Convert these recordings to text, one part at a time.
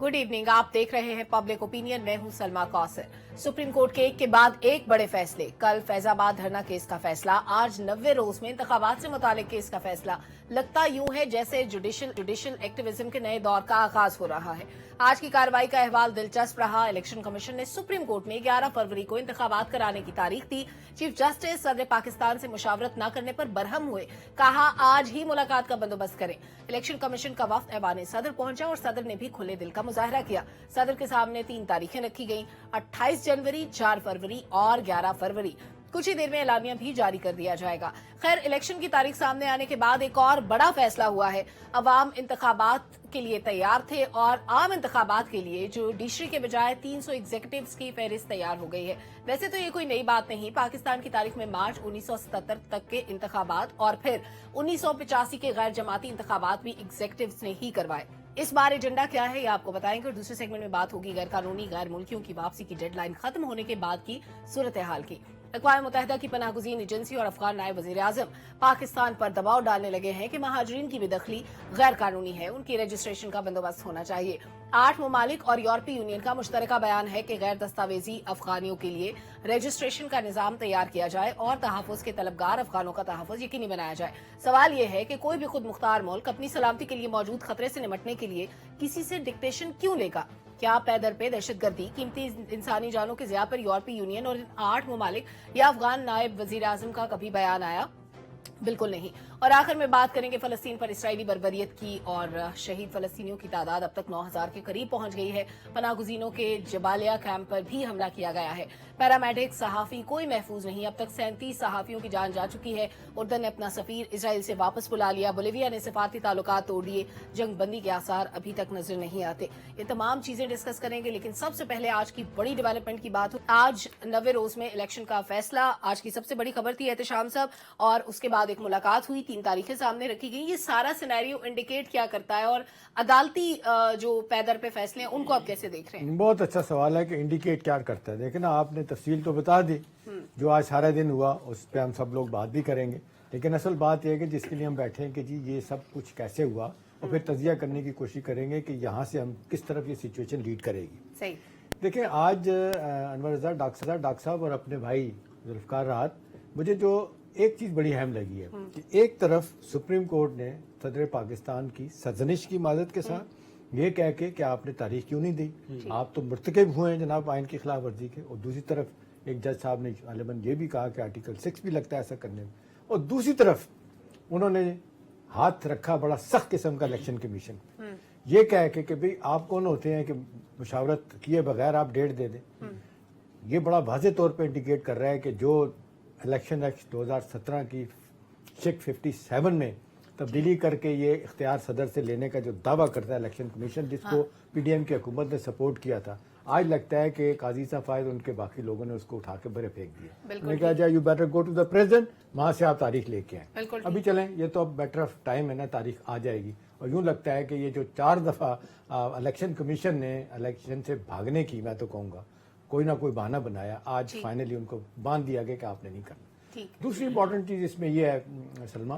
Good evening. आप देख रहे हैं पब्लिक ओपिनियन। मैं हूं सलमा कौसर। सुप्रीम कोर्ट के एक के बाद एक बड़े फैसले। कल फैजाबाद धरना केस का फैसला, आज 90 रोज में इंतखाबात से मुतालिक केस का फैसला। लगता यूं है जैसे जुडिशल एक्टिविज्म के नए दौर का आगाज हो रहा है। आज की कार्रवाई का अहवाल दिलचस्प रहा। इलेक्शन कमीशन ने सुप्रीम कोर्ट में 11 फरवरी को इंतखाबात कराने की तारीख दी। चीफ जस्टिस सदर पाकिस्तान से मुशावरत न करने पर बरहम हुए, कहा आज ही मुलाकात का बंदोबस्त करें। इलेक्शन कमीशन का वफ्द ऐवान सदर पहुंचा और सदर ने भी खुले दिल का मुजाहरा किया। सदर के सामने 3 तारीखें रखी गईं, 28 जनवरी, 4 फरवरी और 11 फरवरी। कुछ ही देर में एलानिया भी जारी कर दिया जाएगा। खैर, इलेक्शन की तारीख सामने आने के बाद एक और बड़ा फैसला हुआ है। अवाम इंतखाबात के लिए तैयार थे और आम इंतखाबात के लिए जुडिशरी के बजाय 300 एग्जीक्यूटिव्स की फहरिस्त तैयार हो गई है। वैसे तो ये कोई नई बात नहीं। पाकिस्तान की तारीख में मार्च 1977 तक के इंतखाबात और फिर 1985 के गैर जमाती इंतखाबात भी एग्जीक्यूटिव्स ने ही करवाए। इस बार एजेंडा क्या है ये आपको बताएंगे और दूसरे सेगमेंट में बात होगी गैर कानूनी गैर मुल्कियों की वापसी की डेडलाइन खत्म होने के बाद की सूरत हाल की। अक़वाम मुत्तहिदा की पनाहगुज़ीन एजेंसी और अफगान नायब वज़ीर आज़म पाकिस्तान पर दबाव डालने लगे हैं कि महाजरीन की बेदखली गैर कानूनी है, उनकी रजिस्ट्रेशन का बंदोबस्त होना चाहिए। 8 ममालिक और यूरोपीय यूनियन का मुश्तरका बयान है कि गैर दस्तावेजी अफगानियों के लिए रजिस्ट्रेशन का निज़ाम तैयार किया जाए और तहफ़्फ़ुज़ के तलबगार अफगानों का तहफ़्फ़ुज़ यकीनी बनाया जाए। सवाल यह है कि कोई भी खुद मुख्तार मुल्क अपनी सलामती के लिए मौजूद खतरे से निपटने के लिए किसी से डिक्टेशन क्यों लेगा? क्या पैदर पे दहशतगर्दी, कीमती इंसानी जानों के ज़िया पर यूरोपीय यूनियन और इन 8 ममालिक या अफगान नायब वज़ीर आज़म का कभी बयान आया? बिल्कुल नहीं। और आखिर में बात करेंगे फलस्तीन पर इसराइली बर्बरियत की और शहीद फलस्तीनियों की तादाद अब तक 9000 के करीब पहुंच गई है। पनाहगुज़ीनों के जबालिया कैंप पर भी हमला किया गया है। पैरामेडिक, सहाफ़ी कोई महफूज नहीं। अब तक 37 सहाफ़ियों की जान जा चुकी है। उर्दन ने अपना सफीर इसराइल से वापस बुला लिया। बोलिविया ने सिफारती ताल्लुकात तोड़ दिए। जंग बंदी के आसार अभी तक नजर नहीं आते। ये तमाम चीजें डिस्कस करेंगे, लेकिन सबसे पहले आज की बड़ी डेवलपमेंट की बात हो। आज 90 रोज में इलेक्शन का फैसला, आज की सबसे बड़ी खबर थी एहतशाम साहब, और उसके बाद एक मुलाकात हुई, 3 तारीखें सामने रखी गई। ये सारा सिनेरियो इंडिकेट क्या करता है और अदालती जो पैदर पे फैसले हैं उनको आप कैसे देख रहे हैं? बहुत अच्छा सवाल है कि इंडिकेट क्या करता है। देखिए ना, आपने तफसील तो बता दी जो आज सारा दिन हुआ, उस पर हम सब लोग बात भी करेंगे, लेकिन असल बात यह है कि जिसके लिए हम बैठे हैं कि जी ये सब कुछ कैसे हुआ और फिर तजिया करने की कोशिश करेंगे कि यहाँ से हम किस तरफ ये सिचुएशन लीड करेगी। सही। देखिए, आज अनवर रज़ा डॉक्टर साहब और अपने भाई जुल्फ़िकार राहत, मुझे जो एक चीज बड़ी अहम लगी है कि एक तरफ सुप्रीम कोर्ट ने सदर पाकिस्तान की सरजनिश की माजत के साथ ये कह के कि आपने तारीख क्यों नहीं दी, आप तो मुर्तकिब हुए हैं जनाब आइन की खिलाफ वर्जी के, और दूसरी तरफ एक जज साहब ने गालिबन ये भी कहा कि आर्टिकल 6 भी लगता है ऐसा करने में, और दूसरी तरफ उन्होंने हाथ रखा बड़ा सख्त किस्म का इलेक्शन कमीशन, ये कह के कि भाई आप कौन होते हैं कि मुशावरत किए बगैर आप डेट दे दें। ये बड़ा वाज़े तौर पर इंडिकेट कर रहा है कि जो इलेक्शन एक्ट 2017 की शेक 57 में तब्दीली करके ये इख्तियार सदर से लेने का जो दावा करता है इलेक्शन कमीशन, जिसको पीडीएम की हुकूमत ने सपोर्ट किया था, आज लगता है कि काजी साहब और उनके बाकी लोगों ने उसको उठा के भरे फेंक दिया। उन्होंने कहा जाए you better go to the president, वहां से आप तारीख लेके आए। अभी चलें, ये तो अब मैटर ऑफ टाइम है ना, तारीख आ जाएगी। और यूं लगता है कि ये जो 4 दफा इलेक्शन कमीशन ने इलेक्शन से भागने की, मैं तो कहूँगा कोई ना कोई बहाना बनाया, आज फाइनली उनको बांध दिया गया कि आपने नहीं करना। दूसरी इंपॉर्टेंट चीज इसमें यह है सलमा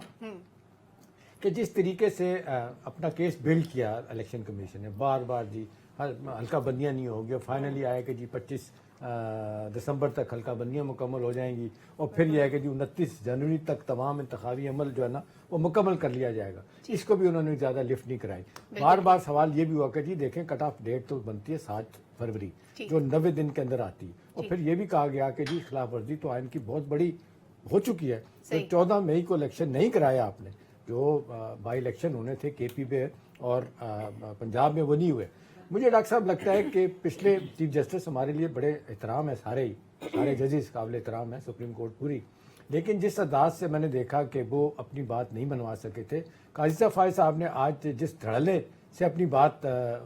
कि जिस तरीके से अपना केस बिल्ड किया इलेक्शन कमीशन ने, बार बार जी हल्का बंदियां नहीं होगी, और फाइनली आया कि जी 25 दिसंबर तक हल्का बंदियां मुकम्मल हो जाएंगी, और फिर यह है कि जी 29 जनवरी तक तमाम इंतखाबी अमल जो है ना वो मुकम्मल कर लिया जाएगा। इसको भी उन्होंने ज़्यादा लिफ्ट नहीं कराई। बार बार सवाल ये भी हुआ कि जी देखें, कट ऑफ डेट तो बनती है 7 फरवरी जो 90 दिन के अंदर आती है, और फिर ये भी कहा गया कि जी खिलाफ वर्जी तो आइन की बहुत बड़ी हो चुकी है, तो 14 मई को इलेक्शन नहीं कराया आपने। जो बाई इलेक्शन होने थे केपी में और पंजाब में, वो नहीं हुए। मुझे डॉक्टर साहब लगता है कि पिछले चीफ जस्टिस हमारे लिए बड़े एहतराम है, सारे जजेस काबिल एहतराम है, सुप्रीम कोर्ट पूरी, लेकिन जिस अंदाज से मैंने देखा कि वो अपनी बात नहीं मनवा सके थे, काजी साहब ने आज जिस धड़ल्ले से अपनी बात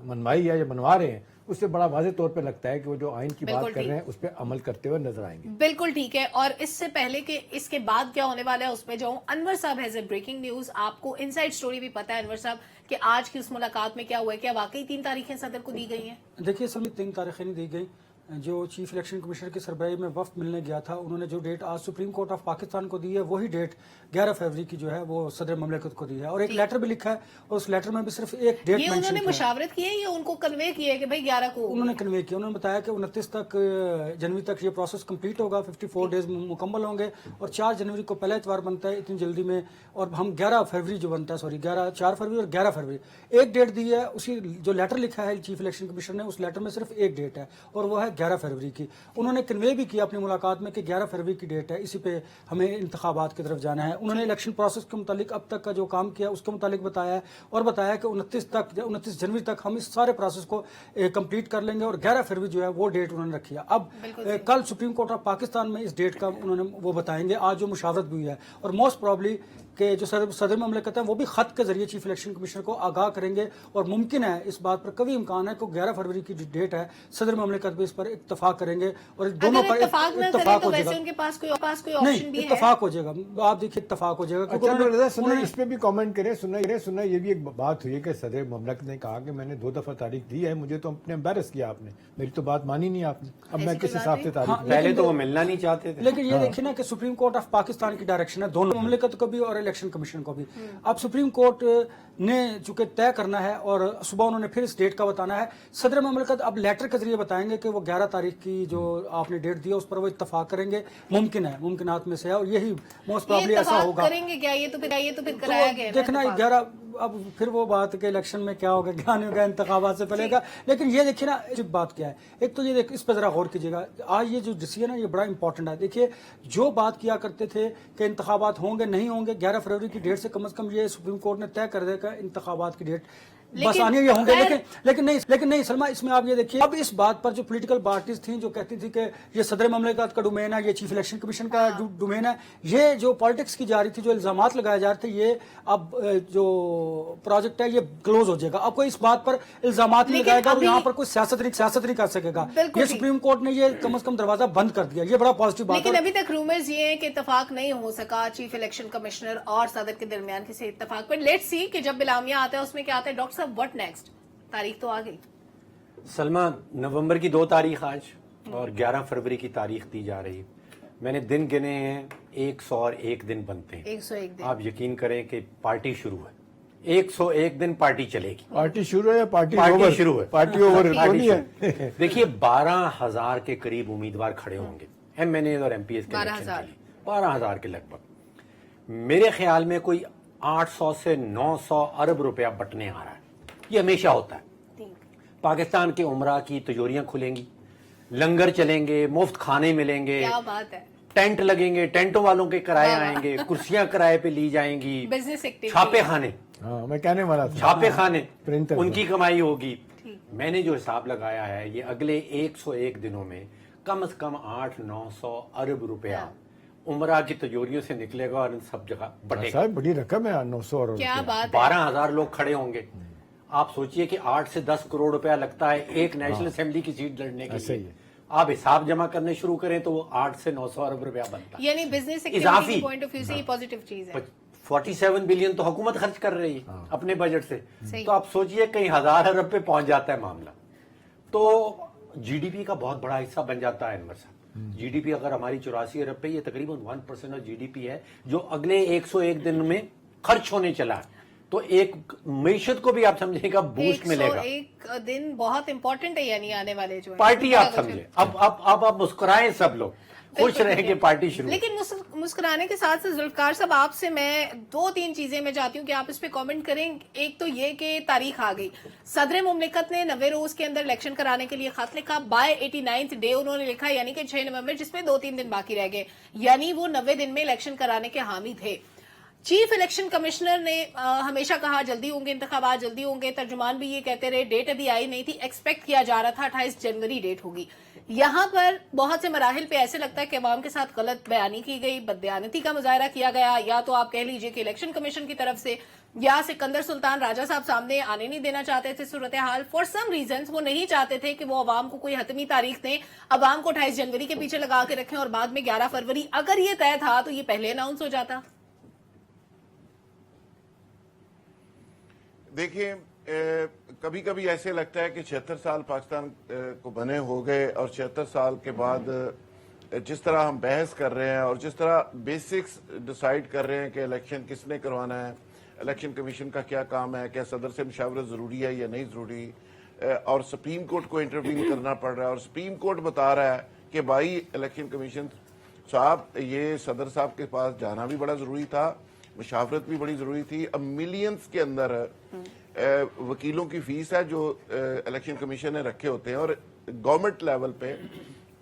मनवाई है या मनवा रहे हैं, उससे बड़ा वाज़े तौर पे लगता है कि वो जो आइन की बात कर रहे हैं उस पर अमल करते हुए नजर आएंगे। बिल्कुल ठीक है। और इससे पहले कि इसके बाद क्या होने वाला है उसमें जाऊं, अनवर साहब हैज ए ब्रेकिंग न्यूज। आपको इनसाइड स्टोरी भी पता है अनवर साहब कि आज की उस मुलाकात में क्या हुआ है? क्या वाकई 3 तारीखें सदर को दी गई हैं? देखिए, असल में 3 तारीखें नहीं दी गई, जो चीफ इलेक्शन कमिश्नर की सरबराही में वफ्द मिलने गया था, उन्होंने जो डेट आज सुप्रीम कोर्ट ऑफ पाकिस्तान को दी है वही डेट 11 फरवरी की जो है वो सदर ममलिकत को दी है, और एक लेटर भी लिखा है और उस लेटर में भी सिर्फ एक डेट ये मेंशन उन्होंने किया है। मुशावरत की है या उनको कन्वे किया है कि भाई 11 को? उन्होंने कन्वे किया, उन्होंने बताया कि 29 तक जनवरी तक ये प्रोसेस कंप्लीट होगा, 54 डेज मुकम्मल होंगे, और 4 जनवरी को पहला इतवार बनता है इतनी जल्दी में, और हम 11 फरवरी जो बनता है, सॉरी 4 फरवरी और 11 फरवरी एक डेट दी है। उसी जो लेटर लिखा है चीफ इलेक्शन कमिश्नर ने, उस लेटर में सिर्फ एक डेट है और वो है 11 फरवरी की। उन्होंने कन्वे भी किया अपनी मुलाकात में कि 11 फरवरी की डेट है, इसी पे हमें इंतखाबात की तरफ जाना है। उन्होंने इलेक्शन प्रोसेस के मुतालिक अब तक का जो काम किया उसके मुतालिक बताया है, और बताया कि 29 जनवरी तक हम इस सारे प्रोसेस को कंप्लीट कर लेंगे, और 11 फरवरी जो है वो डेट उन्होंने रखी है। अब कल सुप्रीम कोर्ट ऑफ पाकिस्तान में इस डेट का उन्होंने वो बताएंगे, आज जो मुशावरत भी हुई है, और मोस्ट प्रॉब्ली कि जो सदर ममलिकत है वो भी खत के जरिए चीफ इलेक्शन कमिश्नर को आगाह करेंगे, और मुमकिन है इस बात पर कभी इम्कान है कि 11 फरवरी की डेट है सदर ममलिकत भी इस पर इत्तफाक करेंगे, और दोनों पर इत्तफाक हो जाएगा। उनके पास कोई ऑप्शन नहीं, भी है? इत्तफाक हो जाएगा, आप देखिए इत्तफाक हो जाएगा। क्योंकि सुना इस पे भी कमेंट करें, सुना ये भी एक बात हुई है कि सदर ममलकत ने कहा कि मैंने 2 दफा तारीख दी है, मुझे तो अपने एम्बेरस किया आपने, मेरी तो बात मानी नहीं आपने, अब मैं किस हिसाब से तारीख दूं? पहले तो वो मिलना नहीं चाहते थे। लेकिन ये देखिए ना कि सुप्रीम कोर्ट ऑफ पाकिस्तान की डायरेक्शन है दोनों ममलिकत को भी और इलेक्शन कमीशन को भी। अब सुप्रीम कोर्ट ने चूंकि तय करना है और सुबह उन्होंने फिर इस डेट का बताना है, सदर ममलिकत अब लेटर के जरिए बताएंगे कि वो 11 तारीख की जो आपने डेट दी है उस पर वो इत्तफाक करेंगे। मुमकिन है, मुमकिनात में से है, और यही मोस्ट प्रॉब्ली ऐसा होगा। करेंगे क्या? ये तो फिर कराया गया है ना देखना इत्तेफाक। 11 अब फिर वो बात के इलेक्शन में क्या होगा, क्या नहीं होगा, इंतखाबात से पहलेगा। लेकिन ये देखिए ना एक बात क्या है, एक तो ये देख इस पर जरा गौर कीजिएगा, आज ये जो डिसीजन है ये बड़ा इंपॉर्टेंट है। देखिए जो बात किया करते थे कि इंतखाबात होंगे नहीं होंगे, 11 फरवरी की डेट से कम ये सुप्रीम कोर्ट ने तय कर देगा इंतखाबात की डेट बस आने ये होंगे। लेकिन नहीं सलमा, इसमें आप ये देखिए अब इस बात पर जो पॉलिटिकल पार्टीज थी जो कहती थी कि ये सदर ममलिकत का डोमेन है, ये चीफ इलेक्शन कमीशन का डोमेन है, ये जो पॉलिटिक्स की जा रही थी, जो इल्जामात लगाए जा रहे थे, ये अब जो प्रोजेक्ट है ये क्लोज हो जाएगा। अब कोई इस बात पर इल्जामात नहीं लगाएगा और यहाँ पर कोई सियासत नहीं कर सकेगा। ये सुप्रीम कोर्ट ने ये कम से कम दरवाजा बंद कर दिया, ये बड़ा पॉजिटिव बात है। लेकिन अभी तक रूमर्स ये है कि इत्तेफाक नहीं हो सका चीफ इलेक्शन कमिश्नर और सदर के दरमियान किसी इत्तेफाक पर। लेट्स सी कि जब बिलामिया आता है उसमें क्या आता है। डॉक्टर साहब व्हाट नेक्स्ट? तारीख तो आ गई सलमा, नवंबर की 2 तारीख आज और 11 फरवरी की तारीख दी जा रही है। मैंने दिन गिने हैं, 101 दिन बनते हैं। 101 दिन। आप यकीन करें कि पार्टी शुरू है, 101 दिन पार्टी चलेगी। पार्टी शुरू है या पार्टी शुरू है? पार्टी ओवर तो नहीं है। देखिए 12,000 के करीब उम्मीदवार खड़े होंगे MNA और MPs के इलेक्शन के लिए, 12,000 के लगभग। मेरे ख्याल में कोई 800 से 900 अरब रुपया बटने आ रहा है। ये हमेशा होता है। पाकिस्तान के उमरा की तिजोरियां खुलेंगी, लंगर चलेंगे, मुफ्त खाने मिलेंगे, क्या बात है, टेंट लगेंगे, टेंटों वालों के किराए आएंगे, कुर्सियां किराए पे ली जाएंगी, बिजनेस एक्टिविटी, छापे खाने, हाँ मैं कहने वाला था, छापे खाने, प्रिंटर उनकी कमाई होगी। मैंने जो हिसाब लगाया है ये अगले 101 दिनों में कम से कम 800-900 अरब रुपया उमरा की तिजोरियों से निकलेगा और इन सब जगह बटेगा। साहब बड़ी रकम है 900 अरब। क्या बात है। 12,000 लोग खड़े होंगे। आप सोचिए कि 8 से 10 करोड़ रुपया लगता है एक नेशनल असेंबली की सीट लड़ने के लिए। आप हिसाब जमा करने शुरू करें तो वो 8 से 900 अरब रुपया बनता है। यानी बिजनेस एक्टिविटी के पॉइंट ऑफ व्यू से ये पॉजिटिव चीज है। 47 बिलियन तो हुकूमत खर्च कर रही है अपने बजट से, तो आप सोचिए कई हजार अरब पे पहुंच जाता है मामला, तो जीडीपी का बहुत बड़ा हिस्सा बन जाता है। अनवर साहब, जीडीपी अगर हमारी 84 अरब पे, ये तकरीबन 1% ऑफ जीडीपी है जो अगले 101 दिन में खर्च होने चला है। तो एक मईशत को भी आप समझेगा बूस्ट मिलेगा। 101 दिन बहुत इंपॉर्टेंट है, यानी आने वाले जो पार्टी आप समझे। अब आप मुस्कुराएं, सब लोग खुश रहें कि पार्टी शुरू। लेकिन मुस्कुराने के साथ साथ जुल्फकार साहब आपसे मैं 2-3 चीजें मैं चाहती हूँ कि आप इस पे कमेंट करें। एक तो ये कि तारीख आ गई, सदर मुमलिकत ने 90 रोज के अंदर इलेक्शन कराने के लिए खत लिखा, बाय 89th डे उन्होंने लिखा, यानी कि 6 नवंबर, जिसमें 2-3 दिन बाकी रह गए, यानी वो 90 दिन में इलेक्शन कराने के हामी थे। चीफ इलेक्शन कमिश्नर ने हमेशा कहा जल्दी होंगे इंतखाबात, जल्दी होंगे, तर्जुमान भी ये कहते रहे, डेट अभी आई नहीं थी, एक्सपेक्ट किया जा रहा था 28 जनवरी डेट होगी। यहाँ पर बहुत से मराहिल पे ऐसे लगता है कि अवाम के साथ गलत बयानी की गई, बददयानती का मुजाहरा किया गया, या तो आप कह लीजिए कि इलेक्शन कमीशन की तरफ से, या सिकंदर सुल्तान राजा साहब सामने आने नहीं देना चाहते थे सूरत हाल। फॉर सम रीजंस वो नहीं चाहते थे कि वो अवाम को कोई हतमी तारीख दें, अवाम को 28 जनवरी के पीछे लगा के रखें और बाद में 11 फरवरी। अगर ये तय था तो ये पहले अनाउंस हो जाता। देखिए कभी कभी ऐसे लगता है कि 76 साल पाकिस्तान को बने हो गए और 76 साल के बाद जिस तरह हम बहस कर रहे हैं और जिस तरह बेसिक्स डिसाइड कर रहे हैं कि इलेक्शन किसने करवाना है, इलेक्शन कमीशन का क्या काम है, क्या सदर से मुशावरत ज़रूरी है या नहीं ज़रूरी, और सुप्रीम कोर्ट को इंटरव्यू करना पड़ रहा है और सुप्रीम कोर्ट बता रहा है कि भाई इलेक्शन कमीशन साहब ये सदर साहब के पास जाना भी बड़ा ज़रूरी था, मुशावरत भी बड़ी ज़रूरी थी। अब मिलियंस के अंदर वकीलों की फीस है जो इलेक्शन कमीशन ने रखे होते हैं और गवर्नमेंट लेवल पे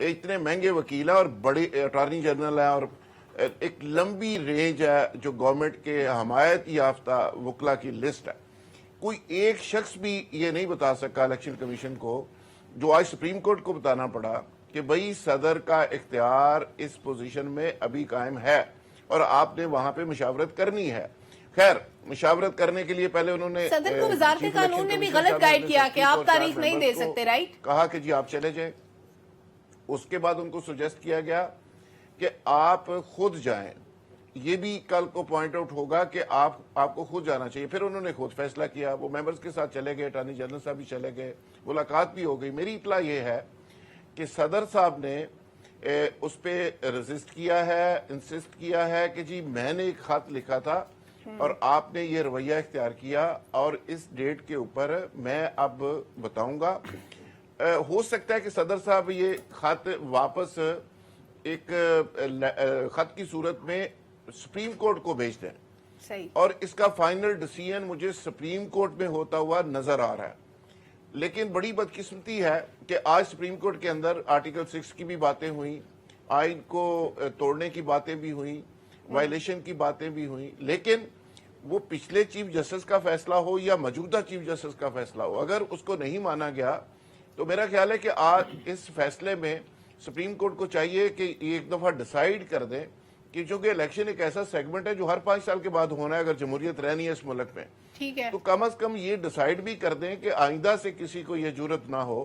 इतने महंगे वकील हैं और बड़े अटॉर्नी जनरल है और एक लंबी रेंज है जो गवर्नमेंट के हमायत याफ्ता वकला की लिस्ट है। कोई एक शख्स भी ये नहीं बता सका इलेक्शन कमीशन को, जो आज सुप्रीम कोर्ट को बताना पड़ा कि भाई सदर का इख्तियार इस पोजीशन में अभी कायम है और आपने वहां पे मुशावरत करनी है। खैर मुशावरत करने के लिए पहले उन्होंने सदर को वजारत कानून ने भी गलत गाइड किया कि आप तारीख नहीं दे सकते, राइट? कहा कि जी आप चले जाएं। उसके बाद उनको सुजेस्ट किया गया कि आप खुद जाएं। ये भी कल को पॉइंट आउट होगा कि आपको खुद जाना चाहिए। फिर उन्होंने खुद फैसला किया, वो मेंबर्स के साथ चले गए, अटॉर्नी जनरल साहब भी चले गए, मुलाकात भी हो गई। मेरी इतला ये है कि सदर साहब ने उस पर रेजिस्ट किया है, इंसिस्ट किया है कि जी मैंने एक खत लिखा था और आपने ये रवैया इख्तियार किया और इस डेट के ऊपर मैं अब बताऊंगा। हो सकता है कि सदर साहब ये खत वापस एक खत की सूरत में सुप्रीम कोर्ट को भेज दें। सही। और इसका फाइनल डिसीजन मुझे सुप्रीम कोर्ट में होता हुआ नजर आ रहा है। लेकिन बड़ी बदकिस्मती है कि आज सुप्रीम कोर्ट के अंदर आर्टिकल 6 की भी बातें हुई, आइन को तोड़ने की बातें भी हुई, वायलेशन की बातें भी हुई, लेकिन वो पिछले चीफ जस्टिस का फैसला हो या मौजूदा चीफ जस्टिस का फैसला हो, अगर उसको नहीं माना गया तो मेरा ख्याल है कि आज इस फैसले में सुप्रीम कोर्ट को चाहिए कि एक दफा डिसाइड कर दें कि चूंकि इलेक्शन एक ऐसा सेगमेंट है जो हर 5 साल के बाद होना है अगर जमहूरियत रहनी है इस मुल्क में, ठीक है, तो कम अज कम ये डिसाइड भी कर दें कि आइंदा से किसी को ये जरूरत ना हो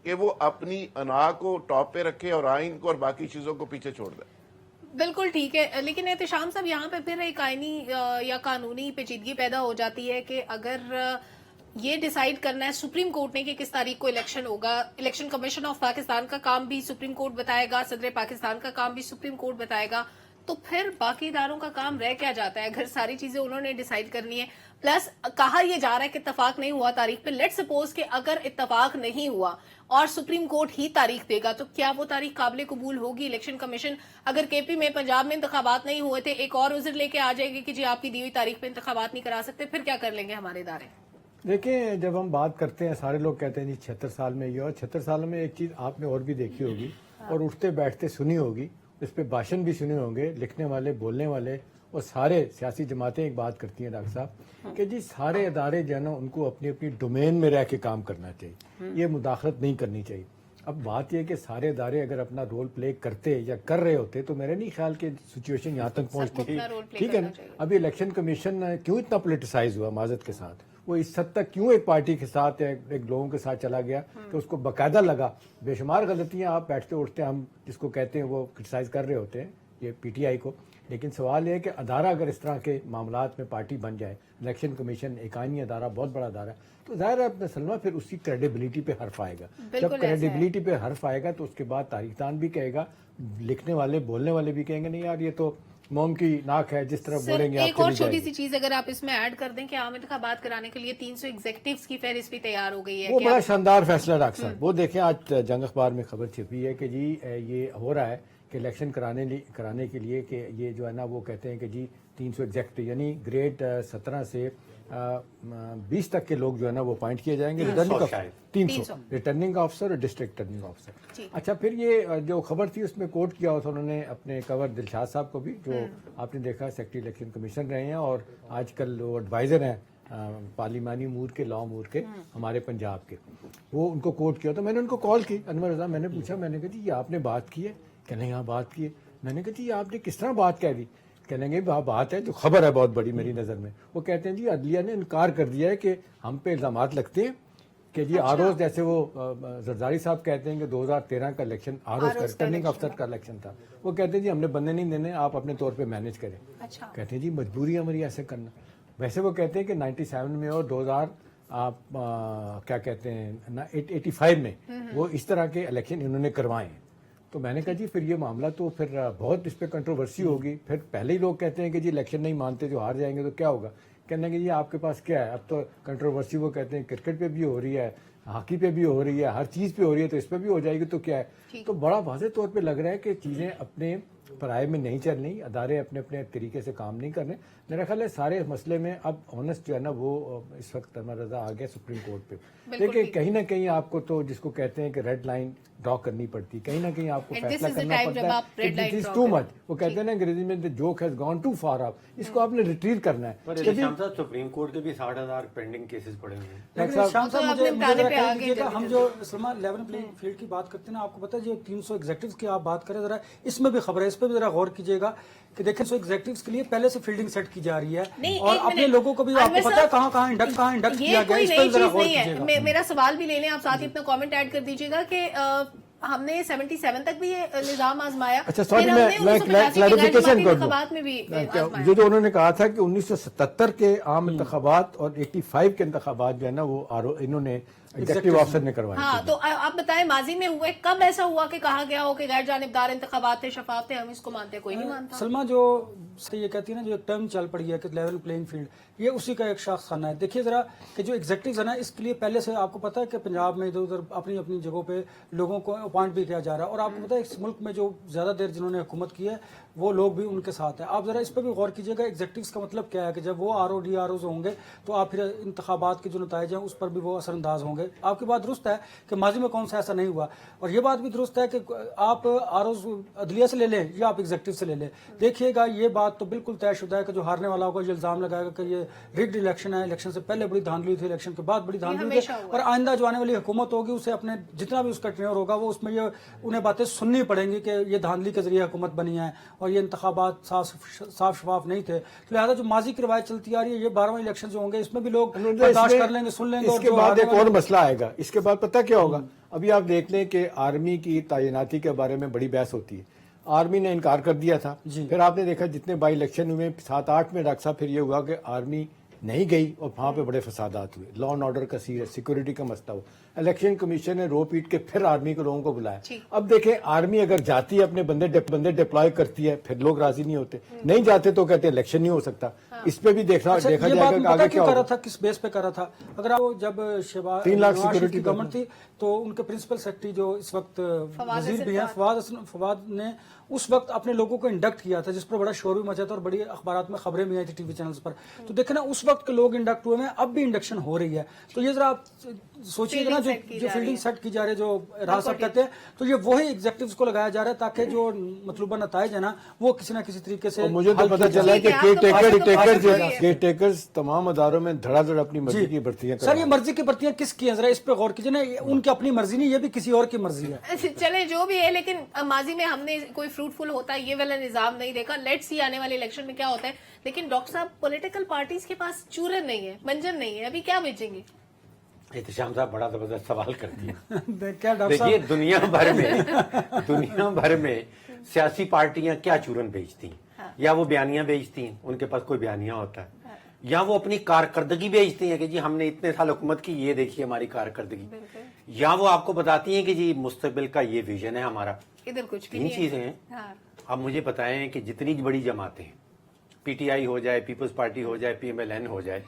कि वो अपनी अना को टॉप पे रखे और आइन को और बाकी चीजों को पीछे छोड़ दे। बिल्कुल ठीक है। लेकिन एहतशाम साहब यहाँ पे फिर एक आईनी या कानूनी पेचीदगी पैदा हो जाती है कि अगर ये डिसाइड करना है सुप्रीम कोर्ट ने कि किस तारीख को इलेक्शन होगा, इलेक्शन कमीशन ऑफ पाकिस्तान का काम भी सुप्रीम कोर्ट बताएगा, सदर पाकिस्तान का काम भी सुप्रीम कोर्ट बताएगा, तो फिर बाकी इदारों का काम रह क्या जाता है अगर सारी चीजें उन्होंने डिसाइड करनी है। प्लस कहा यह जा रहा है कि इत्तफाक नहीं हुआ तारीख पे। लेट सपोज कि अगर इत्तफाक नहीं हुआ और सुप्रीम कोर्ट ही तारीख देगा तो क्या वो तारीख काबिल कबूल होगी? इलेक्शन कमीशन अगर केपी में पंजाब में इंतखाबात नहीं हुए थे एक और उज़र लेके आ जाएगी कि जी आपकी दी हुई तारीख पे इंतखाबात नहीं करा सकते, फिर क्या कर लेंगे हमारे इदारे? देखिए, जब हम बात करते हैं सारे लोग कहते हैं जी 76 साल में ये, और 76 सालों में एक चीज़ आपने और भी देखी होगी और उठते बैठते सुनी होगी, इस पे भाषण भी सुने होंगे, लिखने वाले, बोलने वाले और सारे सियासी जमातें एक बात करती हैं डॉक्टर साहब कि जी सारे इदारे जो है ना उनको अपनी अपनी डोमेन में रह के काम करना चाहिए, ये मुदाखलत नहीं करनी चाहिए। अब बात यह कि सारे इदारे अगर अपना रोल प्ले करते या कर रहे होते तो मेरे नहीं ख्याल कि सिचुएशन यहाँ तक पहुँचती थी, ठीक है ना। अभी इलेक्शन कमीशन क्यों इतना पोलिटिसाइज हुआ माजरत के साथ, वो इस हद तक क्यों एक पार्टी के साथ एक लोगों के साथ चला गया कि उसको बाकायदा लगा। बेशुमार गलतियां आप बैठते उठते हम जिसको कहते हैं वो क्रिटिसाइज कर रहे होते हैं ये पीटीआई को, लेकिन सवाल ये है कि अदारा अगर इस तरह के मामलात में पार्टी बन जाए, इलेक्शन कमीशन एक आईनी अदारा बहुत बड़ा अदारा, तो जाहिर है सलमा फिर उसकी क्रेडिबिलिटी पे हर्फ आएगा। जब क्रेडिबिलिटी पे हर्फ आएगा तो उसके बाद तारीखदान भी कहेगा, लिखने वाले बोलने वाले भी कहेंगे नहीं यार ये तो मोम की नाक है, जिस तरह बोलेंगे। एक और छोटी सी चीज अगर आप इसमें ऐड कर दें कि आम इंतखाबात कराने के लिए 300 एग्जीक्यूटिव्स की फहरिस्त भी तैयार हो गई है। वो बड़ा शानदार फैसला डॉक्टर साहब, वो देखें आज जंग अखबार में खबर छपी है कि जी ये हो रहा है कि इलेक्शन कराने के लिए कि ये जो है ना वो कहते हैं कि जी 300 एग्जीक्यूटिव यानी ग्रेड 17 से 20 तक के लोग जो है ना वो अपॉइंट किए जाएंगे। 300 रिटर्निंग ऑफिसर और डिस्ट्रिक्ट रिटर्निंग ऑफिसर। अच्छा, फिर ये जो खबर थी उसमें कोट किया हुआ था उन्होंने अपने कवर दिलशाद साहब को भी, जो आपने देखा सेक्रेटरी इलेक्शन कमीशन रहे हैं और आजकल वो एडवाइजर हैं पार्लिमानी अमूर के, लॉ अमूर के हमारे पंजाब के, वो उनको कोट किया। तो मैंने उनको कॉल की, अनवर रजा, मैंने पूछा, मैंने कहा जी ये आपने बात की है? कहने यहाँ बात की है। मैंने कहा जी आपने किस तरह बात कह दी? कहने बात है जो खबर है बहुत बड़ी मेरी नज़र में। वो कहते हैं जी अदलिया ने इनकार कर दिया है कि हम पे इल्जामात लगते हैं कि जी आरोज, जैसे वो जरदारी साहब कहते हैं कि 2013 का इलेक्शन आरोज का रिटर्निंग अफसर का इलेक्शन था, वो कहते हैं जी हमने बंदे नहीं देने, आप अपने तौर पे मैनेज करें। कहते हैं जी मजबूरी हमारी ऐसे करना। वैसे वो कहते हैं कि 97 में और آپ کیا کہتے ہیں 85 میں وہ اس طرح کے الیکشن انہوں نے کروائے ہیں. تو میں نے کہا جی پھر یہ معاملہ تو پھر بہت اس پہ کنٹروورسی ہوگی. پھر پہلے ہی لوگ کہتے ہیں کہ جی الیکشن نہیں مانتے, جو ہار جائیں گے تو کیا ہوگا. کہنے کہ جی آپ کے پاس کیا ہے, اب تو کنٹروورسی وہ کہتے ہیں کرکٹ پہ بھی ہو رہی ہے, ہاکی پہ بھی ہو رہی ہے, ہر چیز پہ ہو رہی ہے, تو اس پہ بھی ہو جائے گی تو کیا ہے. تو بڑا واضح طور پہ لگ رہا ہے کہ چیزیں اپنے پرائے میں نہیں چل رہی, ادارے اپنے اپنے طریقے سے کام نہیں کر رہے. میرا خیال ہے سارے مسئلے میں اب آنےسٹ جو ہے نا وہ اس وقت انور رضا آ گیا سپریم کورٹ پہ. دیکھیں کہیں نہ کہیں آپ کو تو جس کو کہتے ہیں کہ ریڈ لائن ڈرا کرنی پڑتی, کہیں نہ کہیں آپ کو فیصلہ کرنا پڑتا ہے. ٹو مچ, وہ کہتے ہیں نا انگریزی میں the joke has gone too far up, اس کو آپ نے ریٹریٹ کرنا ہے. سپریم کورٹ کے بھی 60,000 پینڈنگ کیسز پڑے ہوئے ہیں. لیکن شام صاحب مجھے ذرا کہہ دیجیے گا, ہم جو سلمان 11 پلینگ فیلڈ کی بات کرتے ہیں نا, آپ کو پتا ہے جو 300 ایگزیکٹوز کی آپ بات کریں, ذرا اس میں بھی خبر ہے, اس پہ بھی ذرا غور کیجیے گا کہ دیکھیں 100 ایگزیکٹوز کے لیے پہلے سے فیلڈنگ سیٹ کی جا رہی ہے, اور اپنے لوگوں کو بھی آپ کو پتا ہے کہاں انڈکٹ کیا گیا, اس پہ ذرا غور کیجیے گا. میرا سوال بھی لے لیں آپ, ساتھ ہی اپنا کامنٹ ایڈ کر دیجیے گا کہ ہم نے 77 تک بھی یہ نظام آزمایا. اچھا سوری, میں کلیریفیکیشن کر دوں. جو انہوں نے کہا تھا کہ 1977 کے عام انتخابات اور 85 کے انتخابات جو ہے نا وہ انہوں نے ایگزیکٹو آفیسر نے کروائے. ہاں, تو آپ بتائیں ماضی میں ہوئے, کب ایسا ہوا کہ کہا گیا ہو کہ غیر جانبدار انتخابات تھے, شفاف تھے, ہم اس کو مانتے, کوئی نہیں مانتا. سلما جو یہ کہتی ہے نا, جو ایک ٹرم چل پڑی ہے کہ لیول پلینگ فیلڈ, یہ اسی کا ایک شاخ خانہ ہے. دیکھیے ذرا کہ جو ایگزیکٹوز ہے نا, اس کے لیے پہلے سے آپ کو پتا ہے کہ پنجاب میں ادھر ادھر اپنی اپنی جگہوں پہ لوگوں کو اپوائنٹ بھی کیا جا رہا ہے, اور آپ کو پتا ہے اس ملک میں جو زیادہ دیر جنہوں نے حکومت کی ہے وہ لوگ بھی ان کے ساتھ ہیں. آپ ذرا اس پہ بھی غور کیجیے گا, ایگزیکٹوز کا مطلب کیا ہے کہ جب وہ ROs ہوں گے تو آپ پھر انتخابات کے جو نتائج ہیں اس پر بھی وہ اثر انداز ہوں گے. آپ کی بات درست ہے کہ ماضی میں کون سا ایسا نہیں ہوا, اور یہ بات بھی درست ہے کہ آپ ROs عدلیہ سے لے لیں یا آپ ایگزیکٹو سے لے لیں. دیکھیے گا یہ بات تو بالکل طے شدہ ہے کہ جو ہارنے والا ہوگا یہ الزام لگائے گا کہ یہ ریگڈ الیکشن ہے, الیکشن سے پہلے بڑی دھاندلی تھی, الیکشن کے بعد بڑی دھاندلی تھی, اور آئندہ جو آنے والی حکومت ہوگی اسے اپنے جتنا بھی اس کا ٹرینر ہوگا وہ اس میں یہ انہیں باتیں سننی پڑیں گی کہ یہ دھاندلی کے ذریعے حکومت بنی ہے اور یہ انتخابات صاف شفاف نہیں تھے. لہٰذا جو ماضی کی روایت چلتی آ رہی ہے, یہ 12واں الیکشن جو ہوں گے اس میں بھی لوگ برداشت کر لیں گے, سن لیں گے. اس کے بعد ایک اور مسئلہ آئے گا, اس کے بعد پتہ کیا ہوگا. ابھی آپ دیکھ لیں کہ آرمی کی تعیناتی کے بارے میں بڑی بحث ہوتی ہے. آرمی نے انکار کر دیا تھا, پھر آپ نے دیکھا جتنے بائی الیکشن ہوئے 7-8 میں ڈاکٹر صاحب, پھر یہ ہوا کہ آرمی نہیں گئی اور وہاں پہ بڑے فسادات ہوئے, لا اینڈ آرڈر کا سیکورٹی کا مسئلہ ہوا. الیکشن کمیشن نے رو پیٹ کے پھر آرمی کے لوگوں کو بلایا. اب دیکھیں آرمی اگر جاتی ہے اپنے بندے ڈپلوائے کرتی ہے, پھر لوگ راضی نہیں ہوتے, نہیں جاتے تو کہتے ہیں الیکشن نہیں ہو سکتا. اس پہ بھی دیکھا جائے گا کہ آگے کیا ہوگا. کس بیس پہ کرا تھا, اگر آپ جب 3 لاکھ سیکورٹی گورنمنٹ تھی تو ان کے پرنسپل سیکرٹری جو اس وقت وزیر بھی ہیں فواد نے اس وقت اپنے لوگوں کو انڈکٹ کیا تھا, جس پر بڑا شور بھی مچا تھا اور بڑی اخبارات میں خبریں بھی آئی تھی ٹی وی چینلز پر. تو دیکھیں نا اس وقت کے لوگ انڈکٹ ہوئے ہیں, اب بھی انڈکشن ہو رہی ہے. تو یہ ذرا آپ سوچیے گا نا, جو فیلڈنگ سیٹ کی جا رہی ہے, جو راز صاحب کہتے ہیں, تو یہ وہی ایگزیکٹوز کو لگایا جا رہا ہے تاکہ جو مطلوبہ نتائج ہے نا وہ کسی نہ کسی طریقے سے. مجھے تو پتا چلا ہے کہ کیئر ٹیکرز تمام اداروں میں دھڑا دھڑ اپنی مرضی کی بھرتیاں. سر یہ مرضی کی بھرتیاں کس کی ہیں, ذرا اس پہ غور کیجیے نا. ان کی اپنی مرضی نہیں, یہ بھی کسی اور کی مرضی ہے. چلیں جو بھی ہے, لیکن ماضی میں ہم نے کوئی فروٹفل ہوتا ہے یہ والا نظام نہیں دیکھا. لیٹس سی آنے والے الیکشن میں کیا ہوتا ہے. لیکن ڈاکٹر صاحب پولیٹیکل پارٹیز کے پاس چورن نہیں ہے, منجن نہیں ہے, ابھی کیا بیچیں گے. احتشام صاحب بڑا زبردست سوال کرتی ہیں. دیکھیے دیکھیے دنیا بھر میں سیاسی پارٹیاں کیا چورن بیچتی ہیں, یا وہ بیانیاں بیچتی ہیں, ان کے پاس کوئی بیانیہ ہوتا ہے, یا وہ اپنی کارکردگی بیچتی ہیں کہ جی ہم نے اتنے سال حکومت کی, یہ دیکھیے ہماری کارکردگی, یا وہ آپ کو بتاتی ہیں کہ جی مستقبل کا یہ ویژن ہے ہمارا. ادھر کچھ بھی تین چیزیں ہیں. اب مجھے بتائیں کہ جتنی بڑی جماعتیں پی ٹی آئی ہو جائے, پیپلز پارٹی ہو جائے, PMLN ہو جائے,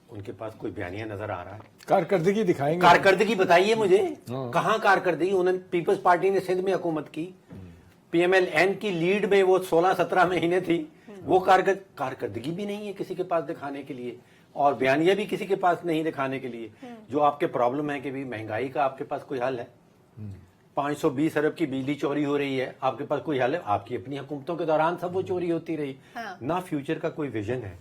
ان کے پاس کوئی بیانیہ نظر آ رہا ہے؟ کارکردگی دکھائیں گے. کارکردگی بتائیے مجھے, کہاں کارکردگی. انہوں پیپلز پارٹی نے سندھ میں حکومت کی, PMLN کی لیڈ میں وہ 16-17 مہینے تھی, وہ کارکردگی بھی نہیں ہے کسی کے پاس دکھانے کے لیے, اور بیانیہ بھی کسی کے پاس نہیں دکھانے کے لیے. جو آپ کے پرابلم ہے کہ بھی مہنگائی کا آپ کے پاس کوئی حل ہے, 520 ارب کی بجلی چوری ہو رہی ہے, آپ کے پاس کوئی حل ہے. آپ کی اپنی حکومتوں کے دوران سب وہ چوری ہوتی رہی, نہ فیوچر کا کوئی ویژن ہے.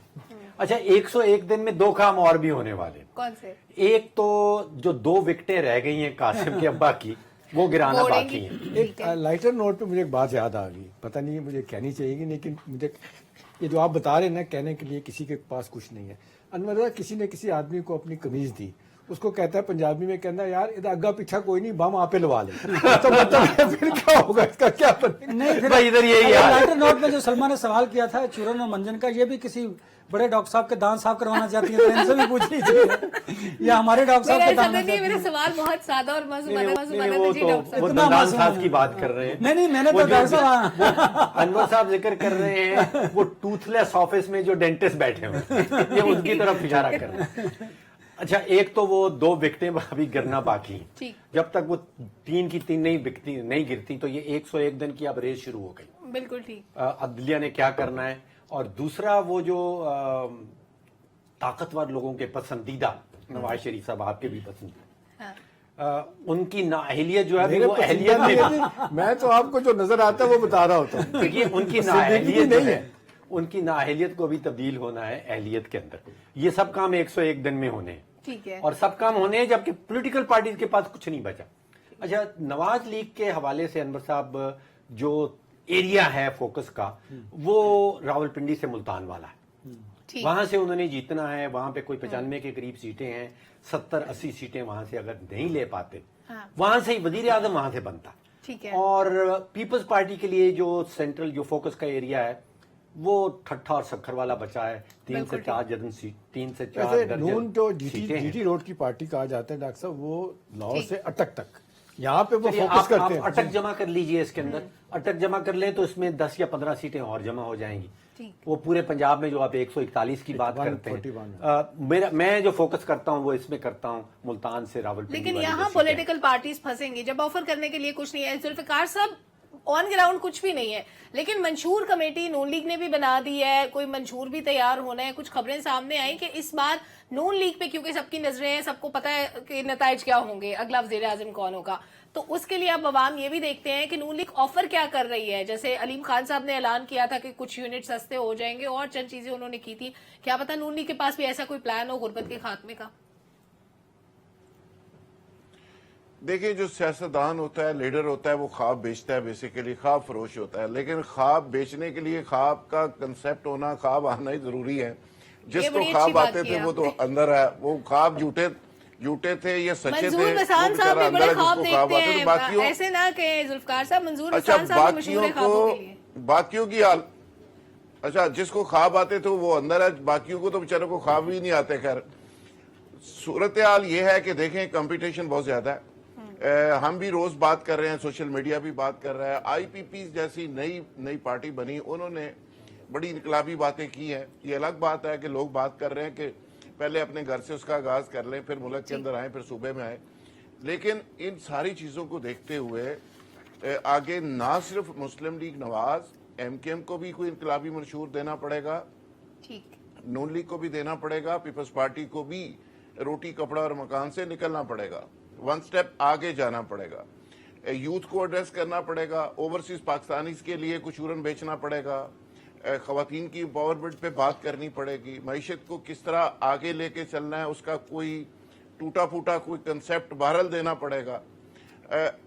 اچھا 101 دن میں 2 کام اور بھی ہونے والے. کون سے؟ ایک تو جو 2 وکٹیں رہ گئی ہیں قاسم کے ابا کی, وہ گرانا باقی ہیں. ایک لائٹر نوٹ پہ مجھے ایک بات یاد آ گئی, پتہ نہیں مجھے کہنی چاہیے گی, لیکن مجھے یہ جو آپ بتا رہے ہیں نا, کہنے کے لیے کسی کے پاس کچھ نہیں ہے. انور کسی نے کسی آدمی کو اپنی قمیض دی, اس کو کہتا ہے پنجابی میں، کہنا یار ادھر اگا پیچھا کوئی نہیں، بم آپ پہ لوا لیں تو مطلب پھر کیا ہوگا، اس کا کیا بنے گا؟ نہیں پھر بھائی ادھر یہی ہے. لائٹر نوٹ میں جو سلمان نے سوال کیا تھا چورن اور منجن کا، یہ بھی کسی بڑے ڈاکٹر صاحب کے دانت صاف کروانا چاہتی ہیں تو ان سے بھی پوچھ لیجیے، یا ہمارے ڈاکٹر صاحب کے دانت. میرا سوال بہت سادہ اور نہیں، مضمون وہ جی تو ڈاکٹر وہ اتنا دندان معصوم صاحب ہے. کی بات کر رہے ہیں. نہیں میں نے تو ڈاکٹر صاحب انور صاحب ذکر کر رہے ہیں وہ ٹوتھ لیس آفس میں جو ڈینٹسٹ بیٹھے ہوئے ہیں، یہ ان کی طرف اشارہ کر رہے ہیں. اچھا، ایک تو وہ 2 وکٹیں ابھی گرنا باقی ہیں. ٹھیک. جب تک وہ 3 کی 3 نہیں گرتی تو یہ 101 دن کی اب ریس شروع ہو گئی. بالکل ٹھیک. عدلیہ نے کیا کرنا ہے، اور دوسرا وہ جو طاقتور لوگوں کے پسندیدہ، نواز شریف صاحب آپ کے بھی پسندیدہ، ان کی نااہلیت جو ہے میرے وہ اہلیت پسندیدہ میں نہیں ہے، میں تو آپ کو جو نظر آتا ہے وہ بتا رہا ہوتا ہوں. دیکھیے ان کی نااہلیت نہیں ہے، ان کی نااہلیت کو بھی تبدیل ہونا ہے اہلیت کے اندر. یہ سب کام 101 دن میں ہونے ہیں. ٹھیک ہے. اور سب کام ہونے ہیں جبکہ پولیٹیکل پارٹیز کے پاس کچھ نہیں بچا. اچھا، نواز لیگ کے حوالے سے انور صاحب جو ایریا ہے فوکس کا، وہ راولپنڈی سے ملتان والا ہے. وہاں سے انہوں نے جیتنا ہے. وہاں پہ کوئی 95 کے قریب سیٹیں ہیں، 70-80 سیٹیں وہاں سے اگر نہیں لے پاتے، وہاں سے وزیر اعظم وہاں سے بنتا. ٹھیک ہے. اور پیپلز پارٹی کے لیے جو سینٹرل جو فوکس کا ایریا ہے وہ ٹھٹھا اور سکھر والا بچا ہے. 3 سے 4 نون جو جی ٹی روڈ کی پارٹی کہا جاتا ہے ڈاکٹر صاحب، وہ لاہور سے اٹک تک یہاں پہ وہ فوکس کرتے ہیں. اٹک جمع کر لیجئے، اس کے اندر اٹک جمع کر لیں تو اس میں 10 یا 15 سیٹیں اور جمع ہو جائیں گی. وہ پورے پنجاب میں جو آپ 141 کی بات کرتے ہیں، میں جو فوکس کرتا ہوں وہ اس میں کرتا ہوں ملتان سے راولپنڈی. لیکن یہاں پولیٹیکل پارٹیز پھنسیں گی جب آفر کرنے کے لیے کچھ نہیں ہے. ذوالفقار صاحب آن گراؤنڈ کچھ بھی نہیں ہے، لیکن منشور کمیٹی نون لیگ نے بھی بنا دی ہے، کوئی منشور بھی تیار ہونا ہے. کچھ خبریں سامنے آئیں کہ اس بار نون لیگ پہ کیونکہ سب کی نظریں ہیں، سب کو پتا ہے کہ نتائج کیا ہوں گے، اگلا وزیر اعظم کون ہوگا، تو اس کے لیے اب عوام یہ بھی دیکھتے ہیں کہ نون لیگ آفر کیا کر رہی ہے. جیسے علیم خان صاحب نے اعلان کیا تھا کہ کچھ یونٹ سستے ہو جائیں گے اور چند چیزیں انہوں نے کی تھی. کیا پتا نون لیگ کے پاس بھی ایسا کوئی پلان ہو غربت کے خاتمے کا. دیکھیں، جو سیاستدان ہوتا ہے، لیڈر ہوتا ہے، وہ خواب بیچتا ہے، بیسیکلی خواب فروش ہوتا ہے. لیکن خواب بیچنے کے لیے خواب کا کنسپٹ ہونا، خواب آنا ہی ضروری ہے. جس کو خواب آتے تھے وہ تو اندر ہے. وہ خواب جھوٹے تھے یا سچے تھے، منظور مسان صاحب بھی بڑے خواب دیکھتے ہیں، ایسے نہ کہ ذوالفقار صاحب. منظور مسان صاحب بھی مشہور ہے خوابوں کے لیے. باقیوں کی حال، اچھا جس کو خواب آتے تھے وہ اندر ہے، باقیوں کو تو بیچاروں کو خواب بھی نہیں آتے. خیر، صورتحال یہ ہے کہ دیکھیں کمپٹیشن بہت زیادہ ہے. ہم بھی روز بات کر رہے ہیں، سوشل میڈیا بھی بات کر رہا ہے. آئی پی پی جیسی نئی پارٹی بنی، انہوں نے بڑی انقلابی باتیں کی ہیں. یہ الگ بات ہے کہ لوگ بات کر رہے ہیں کہ پہلے اپنے گھر سے اس کا آغاز کر لیں، پھر ملک کے اندر آئیں، پھر صوبے میں آئیں. لیکن ان ساری چیزوں کو دیکھتے ہوئے آگے نہ صرف مسلم لیگ نواز، ایم کے ایم کو بھی کوئی انقلابی منشور دینا پڑے گا، نون لیگ کو بھی دینا پڑے گا، پیپلز پارٹی کو بھی روٹی کپڑا اور مکان سے نکلنا پڑے گا، 1 سٹیپ آگے جانا پڑے گا. یوتھ کو ایڈریس کرنا پڑے گا، اوورسیز پاکستانیز کے لیے کچھ ورن بیچنا پڑے گا، خواتین کی امپاورمنٹ پہ بات کرنی پڑے گی، معیشت کو کس طرح آگے لے کے چلنا ہے اس کا کوئی ٹوٹا پھوٹا کوئی کنسپٹ بہرحال دینا پڑے گا.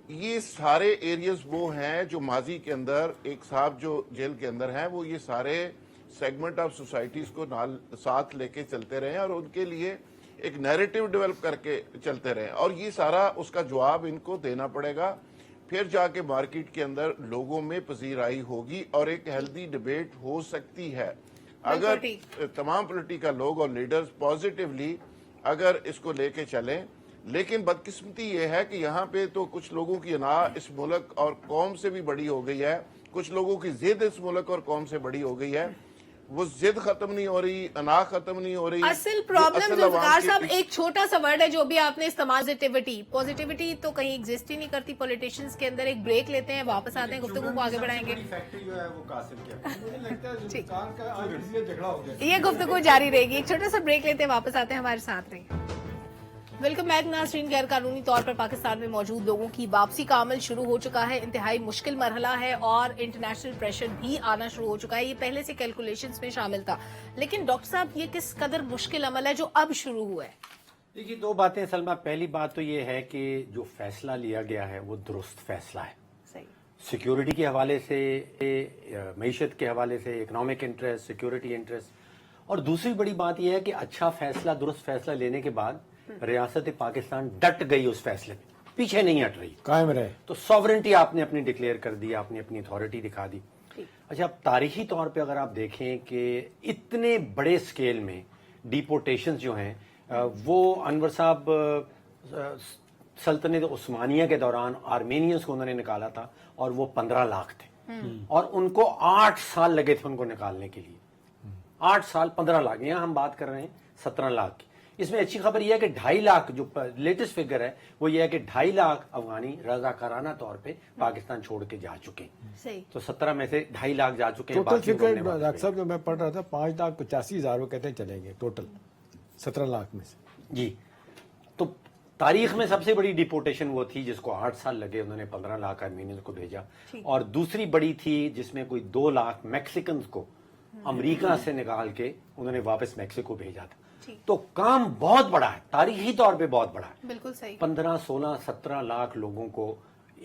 یہ سارے ایریاز وہ ہیں جو ماضی کے اندر ایک صاحب جو جیل کے اندر ہیں، وہ یہ سارے سیگمنٹ آف سوسائٹیز کو ساتھ لے کے چلتے رہے اور ان کے لیے ایک نیریٹو ڈیولپ کر کے چلتے رہے. اور یہ سارا اس کا جواب ان کو دینا پڑے گا. پھر جا کے مارکیٹ کے اندر لوگوں میں پذیرائی ہوگی اور ایک ہیلدی ڈیبیٹ ہو سکتی ہے اگر تمام پولیٹیکل لوگ اور لیڈرز پازیٹیولی اگر اس کو لے کے چلیں. لیکن بدقسمتی یہ ہے کہ یہاں پہ تو کچھ لوگوں کی انا اس ملک اور قوم سے بھی بڑی ہو گئی ہے، کچھ لوگوں کی ضد اس ملک اور قوم سے بڑی ہو گئی ہے. وہ ضد ختم نہیں ہو رہی، انا ختم نہیں ہو رہی. اصل پرابلم ذوالفقار صاحب ایک چھوٹا سا ورڈ ہے جو بھی آپ نے استعمال، پوزیٹیوٹی تو کہیں ایگزسٹ ہی نہیں کرتی پولیٹیشینز کے اندر. ایک بریک لیتے ہیں، واپس آتے ہیں، گفتگو کو آگے بڑھائیں گے. یہ گفتگو جاری رہے گی. ایک چھوٹا سا بریک لیتے ہیں، واپس آتے ہیں، ہمارے ساتھ رہیں. ویلکم بیک ناظرین. غیر قانونی طور پر پاکستان میں موجود لوگوں کی واپسی کا عمل شروع ہو چکا ہے. انتہائی مشکل مرحلہ ہے اور انٹرنیشنل پریشر بھی آنا شروع ہو چکا ہے. یہ پہلے سے کیلکولیشنز میں شامل تھا، لیکن ڈاکٹر صاحب یہ کس قدر مشکل عمل ہے جو اب شروع ہوا ہے؟ دیکھیے 2 باتیں سلمہ. پہلی بات تو یہ ہے کہ جو فیصلہ لیا گیا ہے وہ درست فیصلہ ہے. سیکیورٹی کے حوالے سے، معیشت کے حوالے سے، اکنامک انٹرسٹ، سیکیورٹی انٹرسٹ. اور دوسری بڑی بات یہ ہے کہ اچھا فیصلہ، درست فیصلہ لینے کے بعد रियासत पाकिस्तान डट गई उस फैसले में, पीछे नहीं हट रही, कायम रहे। तो सॉवरेंटी आपने अपनी डिक्लेयर कर दी, आपने अपनी अथॉरिटी दिखा दी। अच्छा, अब तारीखी तौर पे अगर आप देखें कि इतने बड़े स्केल में डिपोर्टेशन जो हैं वो अनवर साहब सल्तनत उस्मानिया के दौरान आर्मेनियंस को उन्होंने निकाला था और वो 15 लाख थे और उनको 8 साल लगे थे उनको निकालने के लिए। 8 साल 15 लाख, यहाँ हम बात कर रहे हैं 17 लाख की। इसमें अच्छी खबर यह है कि 2.5 लाख जो लेटेस्ट फिगर है वो ये है कि 2.5 लाख अफगानी रजाकाराना तौर पे पाकिस्तान छोड़ के जा चुके हैं। सही। तो 17 में से 2.5 लाख जा चुके हैं। टोटल बाकियों को हमने फिगर वापस डॉक्टर साहब जो मैं पढ़ रहा था 5,85,000 वो कहते हैं चलेंगे टोटल 17 लाख में से। जी, तो तारीख में सबसे बड़ी डिपोर्टेशन वो थी जिसको 8 साल लगे, उन्होंने 15 लाख आर्मेनियंस को भेजा। और दूसरी बड़ी थी जिसमें कोई 2 लाख मैक्सिकन्स को अमेरिका से निकाल के उन्होंने वापस मैक्सिको भेजा था। तो काम बहुत बड़ा है, तारीखी तौर पे बहुत बड़ा है। बिल्कुल सही। 15, 16, 17 लाख लोगों को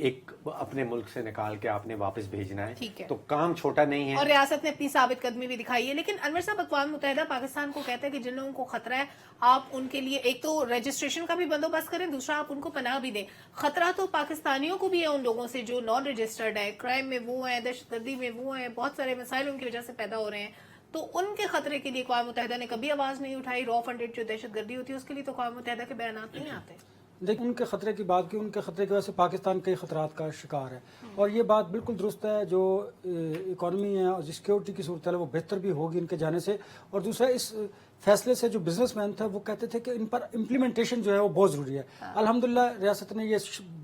एक अपने मुल्क से निकाल के आपने वापस भेजना है, ठीक है। तो काम छोटा नहीं है। और रियासत ने अपनी साबित कदमी भी दिखाई है। लेकिन अनवर साहब, अक़वाम मुत्तहिदा पाकिस्तान को कहता है कि जिन लोगों को खतरा है आप उनके लिए एक तो रजिस्ट्रेशन का भी बंदोबस्त करें, दूसरा आप उनको पनाह भी दें। खतरा तो पाकिस्तानियों को भी है उन लोगों से जो नॉन रजिस्टर्ड है, क्राइम में वो है, दहशतगर्दी में वो है, बहुत सारे मसाइल उनकी वजह से पैदा हो रहे हैं। तो उनके खतरे के लिए अक़वाम मुत्तहिदा ने कभी आवाज नहीं उठाई। रॉ फंडेड जो दहशतगर्दी होती है उसके लिए तो अक़वाम मुत्तहिदा के बयानात नहीं आते। देखिए, उनके खतरे की बात की, उनके खतरे की वजह से पाकिस्तान कई खतरात का शिकार है और ये बात बिल्कुल दुरुस्त है। जो इकॉनमी है और सिक्योरिटी की सूरत है वो बेहतर भी होगी इनके जाने से। और दूसरा, इस फैसले से जो बिजनेसमैन थे वो कहते थे कि इन पर इम्प्लीमेंटेशन जो है वो बहुत ज़रूरी है। अल्हम्दुलिल्लाह रियासत ने ये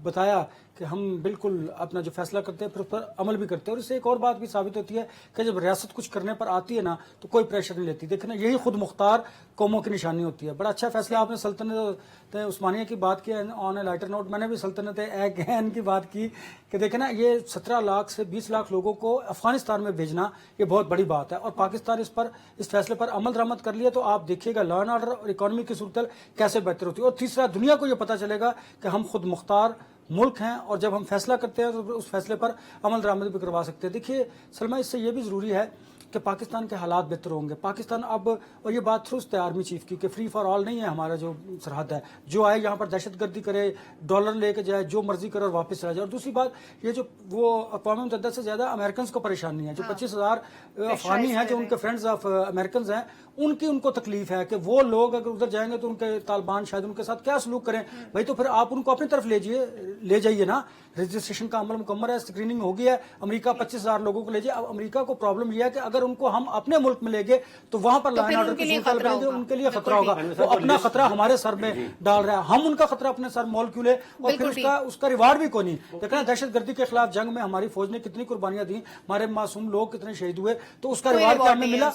बताया कि हम बिल्कुल अपना जो फैसला करते हैं फिर उस पर अमल भी करते हैं। और इससे एक और बात भी साबित होती है कि जब रियासत कुछ करने पर आती है ना तो कोई प्रेशर नहीं लेती। देखना, यही खुद मुख्तार कौमों की निशानी होती है। बड़ा अच्छा फैसला आपने सल्तनत उस्मानिया की बात की। ऑन ए लाइटर नोट, मैंने भी सल्तनत ऐन की बात की कि देखना, ये 17 लाख से 20 लाख लोगों को अफगानिस्तान में भेजना ये बहुत बड़ी बात है। और पाकिस्तान इस फैसले पर अमल दरामद कर लिया तो आप देखिएगा लॉ एंड ऑर्डर और इकॉनमी की सूरत कैसे बेहतर होती है। और तीसरा, दुनिया को ये पता चलेगा कि हम खुद मुख्तार मुल्क हैं और जब हम फैसला करते हैं तो उस फैसले पर अमल दरामद भी करवा सकते हैं। देखिए सलमा, इससे ये भी ज़रूरी है कि पाकिस्तान के हालात बेहतर होंगे। पाकिस्तान अब, और ये बात दुरुस्त है आर्मी चीफ की, कि फ्री फॉर ऑल नहीं है हमारा जो सरहद है। जो आए यहाँ पर दहशतगर्दी करे, डॉलर लेके जाए, जो मर्जी करे और वापस चला जाए। और दूसरी बात, ये जो वो अक़वाम मुत्तहिदा से ज़्यादा अमेरिकन को परेशानी है। जो 25,000 अफगानी हैं जो उनके फ्रेंड्स ऑफ अमेरिकन हैं, उनको तकलीफ है कि वो लोग अगर उधर जाएंगे तो उनके तालिबान शायद उनके साथ क्या सलूक करें। भाई तो फिर आप उनको अपनी तरफ ले जाइए ना। रजिस्ट्रेशन का अमल मुकम्मल है, स्क्रीनिंग हो गया है। अमेरिका 25,000 लोगों को ले जाए। अब अमेरिका को प्रॉब्लम यह है कि अगर उनको हम अपने मुल्क में ले गए तो वहां पर लाइन ऑर्डर की सूरत रहेगी, उनके लिए खतरा होगा। वो अपना खतरा हमारे सर में डाल रहा है, हम उनका खतरा अपने सर मोल क्यों ले, और फिर उसका रिवार्ड भी कोई नहीं। देखना, दहशतगर्दी के खिलाफ जंग में हमारी फौज ने कितनी कुर्बानियां दी, हमारे मासूम लोग कितने शहीद हुए, तो उसका रिवार्ड क्या हमें मिला?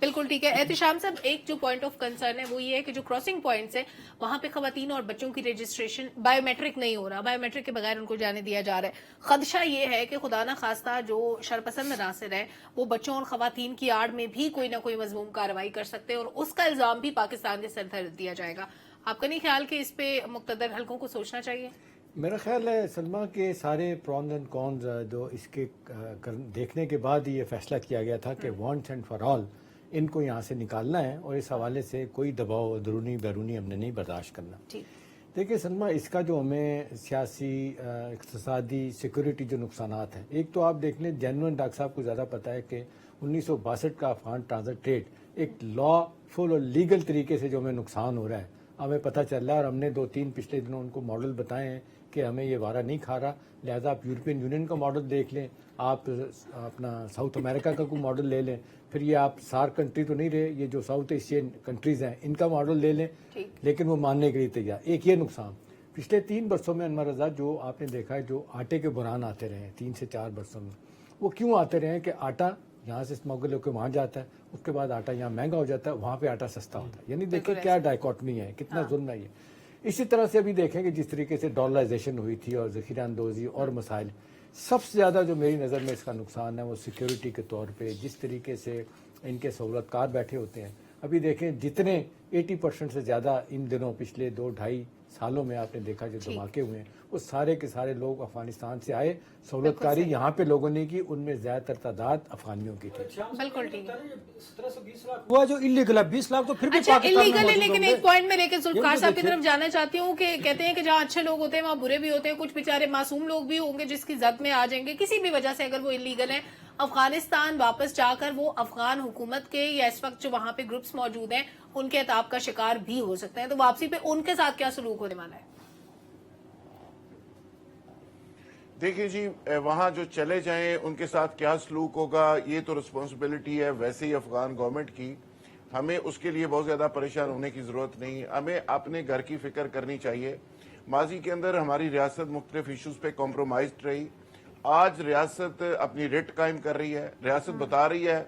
बिल्कुल ठीक है। एहतिशाम साहब, एक जो पॉइंट ऑफ कंसर्न है वो ये है कि जो क्रॉसिंग पॉइंट्स है वहां पे खवातीन और बच्चों की रजिस्ट्रेशन बायोमेट्रिक नहीं हो रहा, बायोमेट्रिक के बगैर उनको जाने दिया जा रहा है। खदशा ये है कि खुदा ना खास्ता जो शरपसंद नासिर है वो बच्चों और खवातीन की आड़ में भी कोई ना कोई मजमूम कार्रवाई कर सकते हैं और उसका इल्जाम भी पाकिस्तान के सर धर दिया जाएगा। आपका नहीं ख्याल कि इस पे मुक़्तदर हलकों को सोचना चाहिए? मेरा ख्याल है सलमा के सारे प्रॉन्स एंड कॉन्स जो इसके देखने के बाद ही ये फैसला किया गया था कि वॉन्ट्स एंड फॉर ऑल इनको यहाँ से निकालना है और इस हवाले से कोई दबाव अंदरूनी बैरूनी हमने नहीं बर्दाश्त करना। देखिए सलमा, इसका जो हमें सियासी, इक़्तिसादी, सिक्योरिटी जो नुकसानात हैं, एक तो आप देख लें, जेन्युइन डॉक्टर साहब को ज़्यादा पता है कि 1962 का अफगान ट्रांजिट ट्रेड एक लॉफुल और लीगल तरीके से जो हमें नुकसान हो रहा है हमें पता चल रहा है। और हमने 2-3 पिछले दिनों उनको मॉडल बताए हैं कि हमें ये वारा नहीं खा रहा। लिहाजा आप यूरोपियन यूनियन का मॉडल देख लें, आप अपना साउथ अमेरिका का कोई मॉडल ले लें, फिर ये आप सार्क कंट्री तो नहीं रहे, ये जो साउथ एशियन कंट्रीज़ हैं इनका मॉडल ले लें, लेकिन वो मानने के लिए तैयार। एक ये नुकसान पिछले 3 वर्षों में अनवर रज़ा, जो आपने देखा है, जो आटे के बुरान आते रहे 3 से 4 वर्षों में, वो क्यों आते रहे कि आटा यहाँ से स्मगल होकर वहाँ जाता है, उसके बाद आटा यहाँ महंगा हो जाता है, वहाँ पे आटा सस्ता होता है। यानी देखिए क्या डायकॉटमी है, कितना जुल्म है ये। इसी तरह से अभी देखेंगे जिस तरीके से डॉलराइजेशन हुई थी और ज़ख़ीरा अंदोज़ी और मसाइल, सबसे ज़्यादा जो मेरी नज़र में इसका नुकसान है वो सिक्योरिटी के तौर पे जिस तरीके से इनके सहूलतकार बैठे होते हैं। अभी देखें जितने 80% से ज़्यादा इन दिनों पिछले 2-2.5 सालों में आपने देखा जो धमाके हुए हैं, वो सारे के सारे लोग अफगानिस्तान से आए। सहूलतकारी यहाँ पे लोगों ने की, उनमें ज़्यादातर तादाद अफगानियों की थी। बिल्कुल ठीक है। 17 से 20 लाख हुआ जो इलीगल है, 20 लाख तो फिर भी अच्छा, पाकिस्तान में इलीगल है, मौजूद लेकिन होंगे। एक पॉइंट में लेके जुल्फकार साहब की देखिए, तरफ जाना चाहती हूँ कि कहते हैं कि जहाँ अच्छे लोग होते हैं वहाँ बुरे भी होते हैं, कुछ बेचारे मासूम लोग भी होंगे जिसकी जद में आ जाएंगे किसी भी वजह से, अगर वो इलीगल है अफगानिस्तान वापस जाकर वो अफगान हुकूमत के या इस वक्त जो वहाँ पे ग्रुप्स मौजूद हैं उनके अताब का शिकार भी हो सकते हैं, तो वापसी पे उनके साथ क्या सलूक होने वाला है? देखिए जी, वहाँ जो चले जाएं उनके साथ क्या सलूक होगा, ये तो रिस्पॉन्सिबिलिटी है वैसे ही अफगान गवर्नमेंट की। हमें उसके लिए बहुत ज़्यादा परेशान होने की ज़रूरत नहीं, हमें अपने घर की फिक्र करनी चाहिए। माजी के अंदर हमारी रियासत मुख्तलिफ इशूज़ पे कॉम्प्रोमाइज रही, आज रियासत अपनी रेट कायम कर रही है। रियासत बता रही है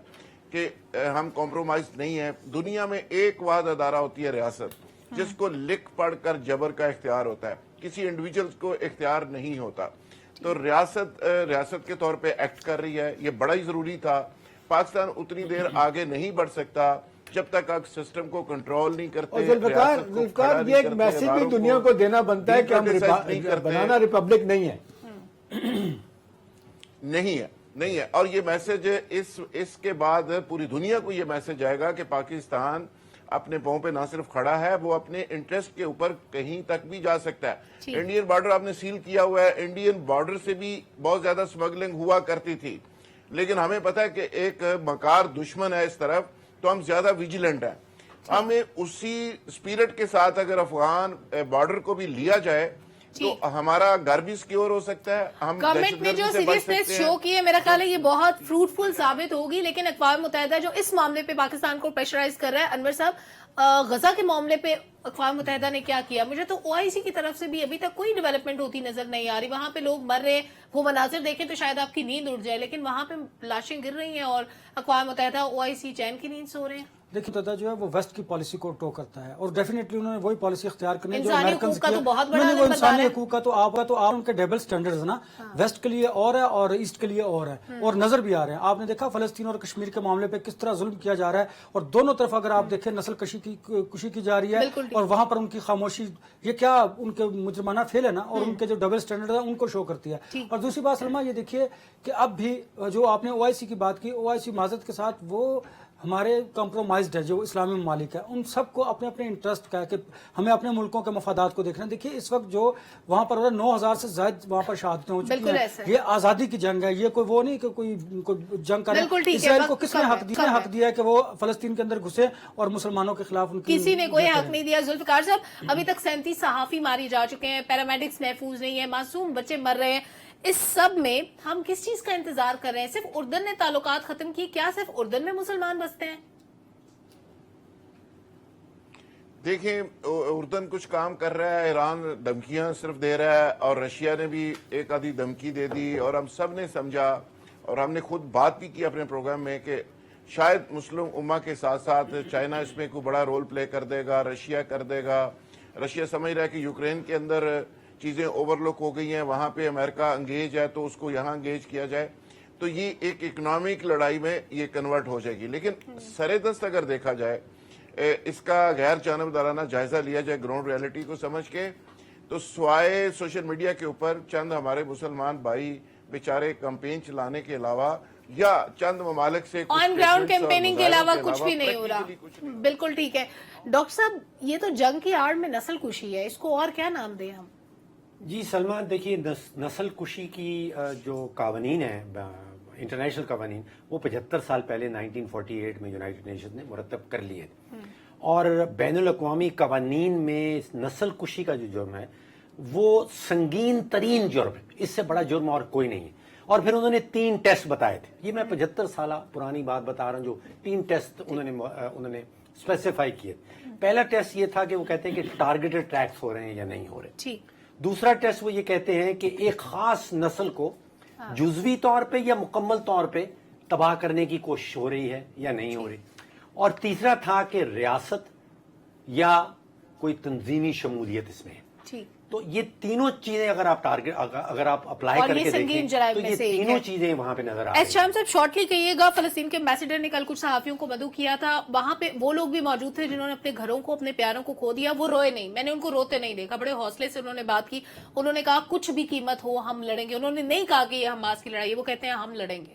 कि हम कॉम्प्रोमाइज नहीं है। दुनिया में एक वाद अदारा होती है रियासत, जिसको लिख पढ़ कर जबर का इख्तियार होता है, किसी इंडिविजुअल को इख्तियार नहीं होता। तो रियासत के तौर पे एक्ट कर रही है, ये बड़ा ही जरूरी था। पाकिस्तान उतनी देर आगे नहीं बढ़ सकता जब तक आप सिस्टम को कंट्रोल नहीं करते। और जुल्फकार ये एक मैसेज भी दुनिया को देना बनता है कि हम बनाना रिपब्लिक नहीं है। नहीं है और ये मैसेज इसके बाद पूरी दुनिया को ये मैसेज आएगा कि पाकिस्तान अपने पांव पे ना सिर्फ खड़ा है, वो अपने इंटरेस्ट के ऊपर कहीं तक भी जा सकता है। इंडियन बॉर्डर आपने सील किया हुआ है, इंडियन बॉर्डर से भी बहुत ज्यादा स्मगलिंग हुआ करती थी, लेकिन हमें पता है कि एक मकार दुश्मन है इस तरफ, तो हम ज्यादा विजिलेंट हैं। हमें उसी स्पिरिट के साथ अगर अफगान बॉर्डर को भी लिया जाए तो हमारा घर भी सिक्योर हो सकता है। हम गवर्नमेंट ने जो सीरियसनेस शो की है, मेरा ख्याल है ये बहुत फ्रूटफुल साबित होगी, लेकिन अक़वाम मुत्तहिदा जो इस मामले पे पाकिस्तान को प्रेशराइज कर रहा है, अनवर साहब, गजा के मामले पे अक़वाम मुत्तहिदा ने क्या किया? मुझे तो ओआईसी की तरफ से भी अभी तक कोई डेवलपमेंट होती नजर नहीं आ रही। वहां पे लोग मर रहे हैं, वो मनाजिर देखें तो शायद आपकी नींद उड़ जाए, लेकिन वहां पे लाशें गिर रही हैं और अक़वाम मुत्तहिदा ओआईसी चैन की नींद सो रहे हैं। देखिए दादा जो है वो वेस्ट की पॉलिसी को टो करता है और डेफिनेटली उन्होंने वही पॉलिसी इख्तियार करनी है जो इंसानी अमेरिकन हकूक का तो बहुत बड़ा वो नंबरदार इंसानी है। हकूक का तो आप उनके डबल स्टैंडर्ड्स है ना, वेस्ट के लिए और है और ईस्ट के लिए और है, और नजर भी आ रहे हैं। आपने देखा फलस्तीन और कश्मीर के मामले पे किस तरह जुल्म किया जा रहा है, और दोनों तरफ अगर आप देखें नस्ल कशी की जा रही है, और वहां पर उनकी खामोशी, ये क्या उनके मुजरमाना फेल है ना, और उनके जो डबल स्टैंडर्ड है उनको शो करती है। और दूसरी बात सलमा ये देखिए कि अब भी जो आपने ओआईसी की बात की, ओआईसी माजरत के साथ वो हमारे कॉम्प्रोमाइज्ड है जो इस्लामी ममालिक है, उन सबको अपने अपने इंटरेस्ट का है कि हमें अपने मुल्कों के मफादात को देखना है। देखिए इस वक्त जो वहां पर 9,000 से ज्यादा वहां पर शहादतें हो चुकी हैं, ये आजादी की जंग है, ये कोई वो नहीं कि कोई जंग करे। इसराइल को किसने हक दिया है कि वो फलस्तीन के अंदर घुसे और मुसलमानों के खिलाफ उनकी, किसी ने कोई हक नहीं दिया। जुल्फकार साहब, अभी तक 37 सहाफी मारी जा चुके हैं, पैरामेडिक्स महफूज नहीं है, मासूम बच्चे मर रहे हैं। इस सब में हम किस चीज का इंतजार कर रहे हैं? सिर्फ उर्दन ने ताल्लुकात खत्म की, क्या सिर्फ उर्दन में मुसलमान बसते हैं? देखें, उर्दन कुछ काम कर रहा है, ईरान धमकियां सिर्फ दे रहा है, और रशिया ने भी एक आधी धमकी दे दी, और हम सब ने समझा और हमने खुद बात भी की अपने प्रोग्राम में कि शायद मुस्लिम उम्मा के साथ साथ चाइना इसमें कोई बड़ा रोल प्ले कर देगा, रशिया कर देगा। रशिया समझ रहा है कि यूक्रेन के अंदर चीजें ओवरलुक हो गई हैं, वहां पे अमेरिका अंगेज है, तो उसको यहाँ अंगेज किया जाए, तो ये एक इकोनॉमिक लड़ाई में ये कन्वर्ट हो जाएगी। लेकिन सरेदस्त अगर देखा जाए, इसका गैर जानबदाराना जायजा लिया जाए ग्राउंड रियलिटी को समझ के, तो स्वाय सोशल मीडिया के ऊपर चंद हमारे मुसलमान भाई बेचारे कैंपेन चलाने के अलावा या चंद ममालिक से ऑन ग्राउंड कैंपेनिंग के अलावा कुछ भी नहीं हो रहा। बिल्कुल ठीक है डॉक्टर साहब, ये तो जंग की आड़ में नस्ल कुशी है, इसको और क्या नाम दें हम? जी सलमा, देखिए नस्ल कुशी की जो कानून है, इंटरनेशनल कानून, वो 75 साल पहले 1948 में यूनाइटेड नेशन ने मुरतब कर लिए थे, और बैनुल अक़वामी कानून में नस्ल कुशी का जो जुर्म है वो संगीन तरीन जुर्म है, इससे बड़ा जुर्म और कोई नहीं है। और फिर उन्होंने 3 टेस्ट बताए थे, ये मैं 75 साल पुरानी बात बता रहा हूँ, जो 3 टेस्ट उन्होंने स्पेसिफाई किए। पहला टेस्ट ये था कि वो कहते हैं कि टारगेटेड अटैक्स हो रहे हैं या नहीं हो रहे। दूसरा टेस्ट वो ये कहते हैं कि एक खास नस्ल को जुज़वी तौर पे या मुकम्मल तौर पे तबाह करने की कोशिश हो रही है या नहीं हो रही। और तीसरा था कि रियासत या कोई तंजीमी शमूलियत इसमें है। تو یہ تینوں چیزیں اگر آپ ٹارگیٹ اگر آپ اپلائی اور کر یہ کے سنگین دیکھیں جرائم تو میں یہ سے ایک تینوں ہے۔ چیزیں وہاں پہ نظر آ ایس رہی شام صاحب شارٹلی کہیے گا، فلسطین کے ایمبیسیڈر نے کل کچھ صحافیوں کو مدعو کیا تھا، وہاں پہ وہ لوگ بھی موجود تھے جنہوں نے اپنے گھروں کو، اپنے پیاروں کو کھو دیا، وہ روئے نہیں، میں نے ان کو روتے نہیں دیکھا، بڑے حوصلے سے انہوں نے بات کی، انہوں نے کہا کچھ بھی قیمت ہو ہم لڑیں گے، انہوں نے نہیں کہا کہ یہ حماس کی لڑائی ہے، وہ کہتے ہیں ہم لڑیں گے۔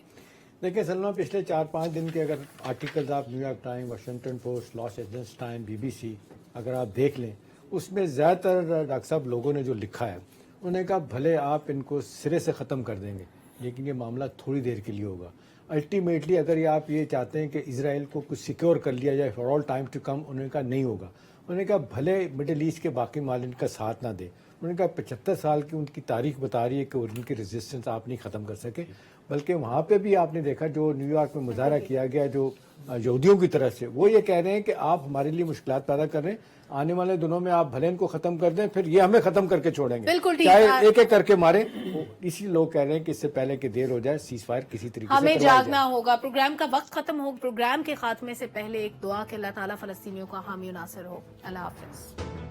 دیکھیں سلما، پچھلے 4-5 دن کے اگر آرٹیکلز آپ New York Time, Washington Post, Los Angeles Time, BBC اگر آپ دیکھ لیں، اس میں زیادہ تر ڈاکٹر صاحب لوگوں نے جو لکھا ہے انہوں نے کہا بھلے آپ ان کو سرے سے ختم کر دیں گے لیکن یہ معاملہ تھوڑی دیر کے لیے ہوگا۔ الٹیمیٹلی اگر یہ آپ یہ چاہتے ہیں کہ اسرائیل کو کچھ سیکیور کر لیا جائے for all time to come, انہوں نے کہا نہیں ہوگا۔ انہوں نے کہا بھلے مڈل ایسٹ کے باقی ممالک کا ساتھ نہ دے، انہوں نے کہا 75 سال کی ان کی تاریخ بتا رہی ہے کہ ان کی ریزسٹنس آپ نہیں ختم کر سکے، بلکہ وہاں پہ بھی آپ نے دیکھا جو نیو یارک میں مظاہرہ کیا گیا جو یہودیوں کی طرف سے، وہ یہ کہہ رہے ہیں کہ آپ ہمارے لیے مشکلات پیدا کر رہے ہیں، آنے والے دنوں میں آپ بھلے ان کو ختم کر دیں پھر یہ ہمیں ختم کر کے چھوڑیں گے، بالکل ٹھیک، چاہے ایک ایک کر کے ماریں۔ اسی لوگ کہہ رہے ہیں کہ اس سے پہلے کہ دیر ہو جائے سیز فائر کسی طریقے سے ہمیں کروائی جائے۔ جاگنا ہوگا، پروگرام کا وقت ختم ہو، پروگرام کے خاتمے سے پہلے ایک دعا کہ اللہ تعالیٰ فلسطینیوں کا حامی و ناصر ہو۔ اللہ حافظ۔